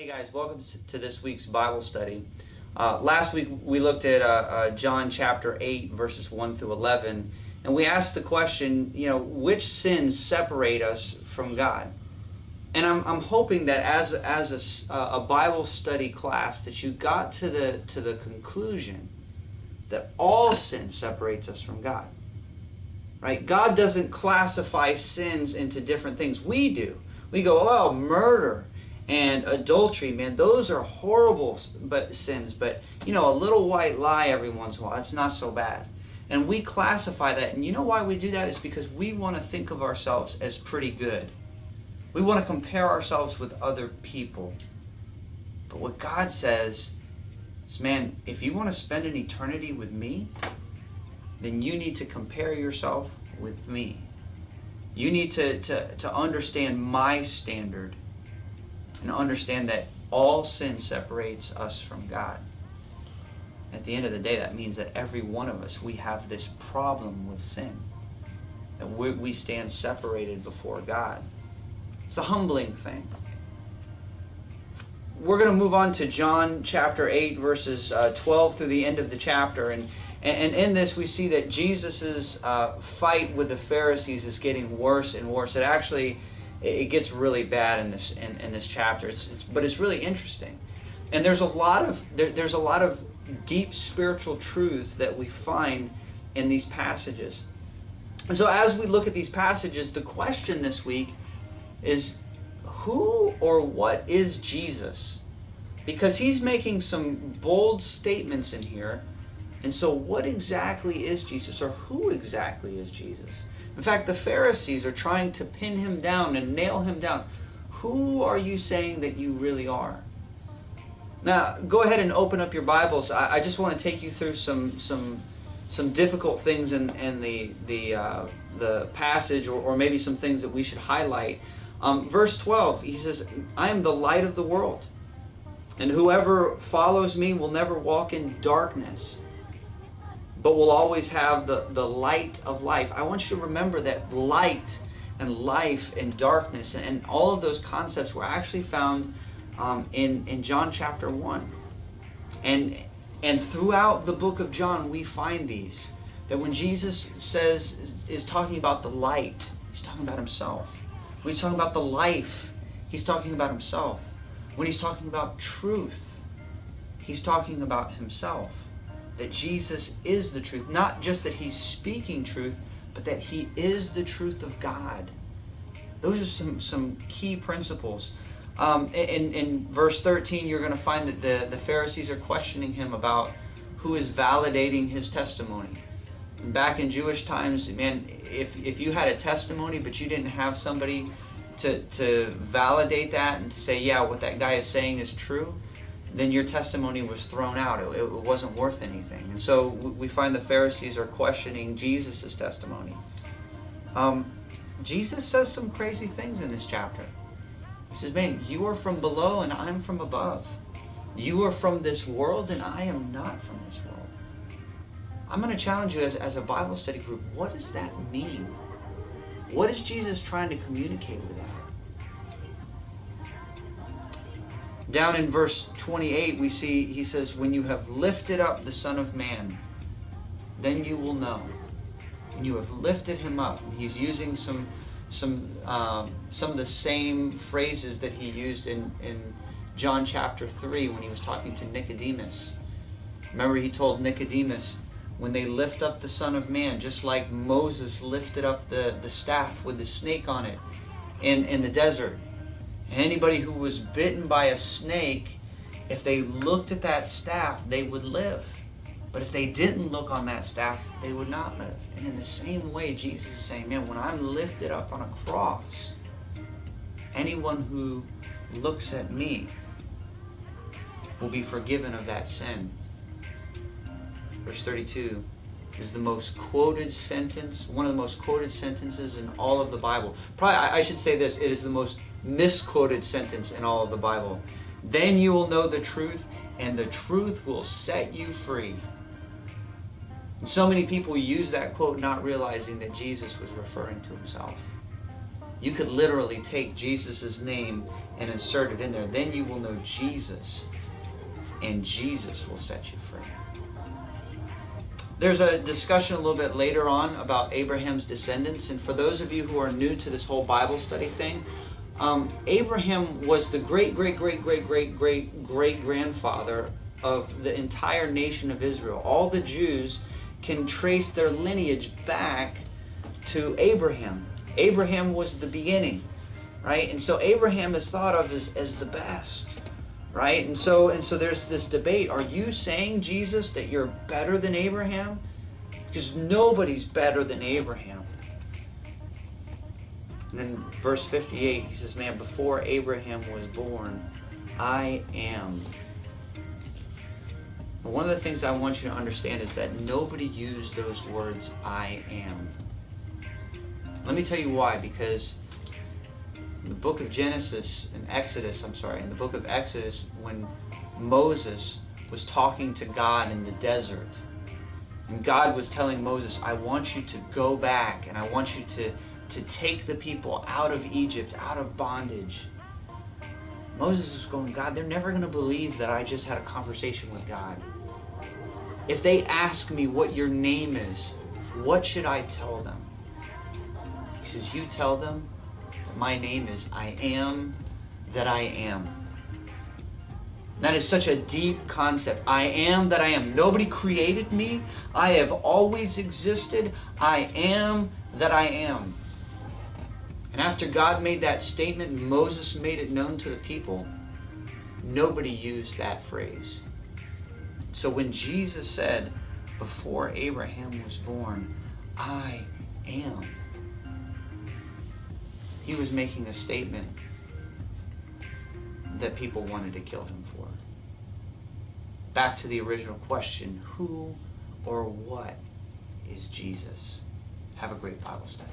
Hey guys, welcome to this week's Bible study. Last week we looked at John chapter 8 verses 1 through 11, and we asked the question, which sins separate us from God? And I'm hoping that as a Bible study class that you got to the conclusion that all sin separates us from God. Right? God doesn't classify sins into different things. We do. We go, oh, murder and adultery, man, those are horrible sins. But, a little white lie every once in a while, that's not so bad. And we classify that. And you know why we do that? Is because we want to think of ourselves as pretty good. We want to compare ourselves with other people. But what God says is, man, if you want to spend an eternity with me, then you need to compare yourself with me. You need to understand my standard and understand that all sin separates us from God. At the end of the day, that means that every one of us, we have this problem with sin. That we stand separated before God. It's a humbling thing. We're going to move on to John chapter 8, verses 12 through the end of the chapter. And in this, we see that Jesus' fight with the Pharisees is getting worse and worse. It gets really bad in this chapter. But it's really interesting, and there's a lot of deep spiritual truths that we find in these passages. And so, as we look at these passages, the question this week is, who or what is Jesus? Because he's making some bold statements in here. And so what exactly is Jesus, or who exactly is Jesus? In fact, the Pharisees are trying to pin him down and nail him down. Who are you saying that you really are? Now, go ahead and open up your Bibles. I just want to take you through some difficult things in the passage, or maybe some things that we should highlight. Verse 12, he says, I am the light of the world, and whoever follows me will never walk in darkness, but will always have the light of life. I want you to remember that light and life and darkness and all of those concepts were actually found in John chapter 1. And throughout the book of John, we find these. That when Jesus is talking about the light, he's talking about himself. When he's talking about the life, he's talking about himself. When he's talking about truth, he's talking about himself. That Jesus is the truth. Not just that he's speaking truth, but that he is the truth of God. Those are some key principles. In verse 13, you're going to find that the Pharisees are questioning him about who is validating his testimony. And back in Jewish times, man, if you had a testimony but you didn't have somebody to validate that and to say, yeah, what that guy is saying is true, then your testimony was thrown out. It wasn't worth anything. And so we find the Pharisees are questioning Jesus' testimony. Jesus says some crazy things in this chapter. He says, man, you are from below and I'm from above. You are from this world and I am not from this world. I'm going to challenge you as a Bible study group, what does that mean? What is Jesus trying to communicate with that? Down in verse 28, we see, he says, when you have lifted up the Son of Man, then you will know. And you have lifted him up. And he's using some of the same phrases that he used in John chapter 3 when he was talking to Nicodemus. Remember, he told Nicodemus, when they lift up the Son of Man, just like Moses lifted up the staff with the snake on it in the desert. And anybody who was bitten by a snake, if they looked at that staff, they would live. But if they didn't look on that staff, they would not live. And in the same way, Jesus is saying, man, when I'm lifted up on a cross, anyone who looks at me will be forgiven of that sin. Verse 32 is the most quoted sentence, one of the most quoted sentences in all of the Bible. Probably, I should say this, it is the most misquoted sentence in all of the Bible. Then you will know the truth, and the truth will set you free. And so many people use that quote not realizing that Jesus was referring to himself. You could literally take Jesus' name and insert it in there. Then you will know Jesus, and Jesus will set you free. There's a discussion a little bit later on about Abraham's descendants, and for those of you who are new to this whole Bible study thing, Abraham was the great-great-great-great-great-great-grandfather of the entire nation of Israel. All the Jews can trace their lineage back to Abraham. Abraham was the beginning, right? And so Abraham is thought of as the best, right? And so there's this debate. Are you saying, Jesus, that you're better than Abraham? Because nobody's better than Abraham. And then verse 58, he says, man, before Abraham was born, I am. And one of the things I want you to understand is that nobody used those words, I am. Let me tell you why. Because in the book of in the book of Exodus, when Moses was talking to God in the desert, and God was telling Moses, I want you to go back, and I want you to take the people out of Egypt, out of bondage. Moses was going, God, they're never going to believe that I just had a conversation with God. If they ask me what your name is, what should I tell them? He says, you tell them that my name is I am that I am. That is such a deep concept. I am that I am. Nobody created me. I have always existed. I am that I am. And after God made that statement, Moses made it known to the people. Nobody used that phrase. So when Jesus said, before Abraham was born, I am, he was making a statement that people wanted to kill him for. Back to the original question, who or what is Jesus? Have a great Bible study.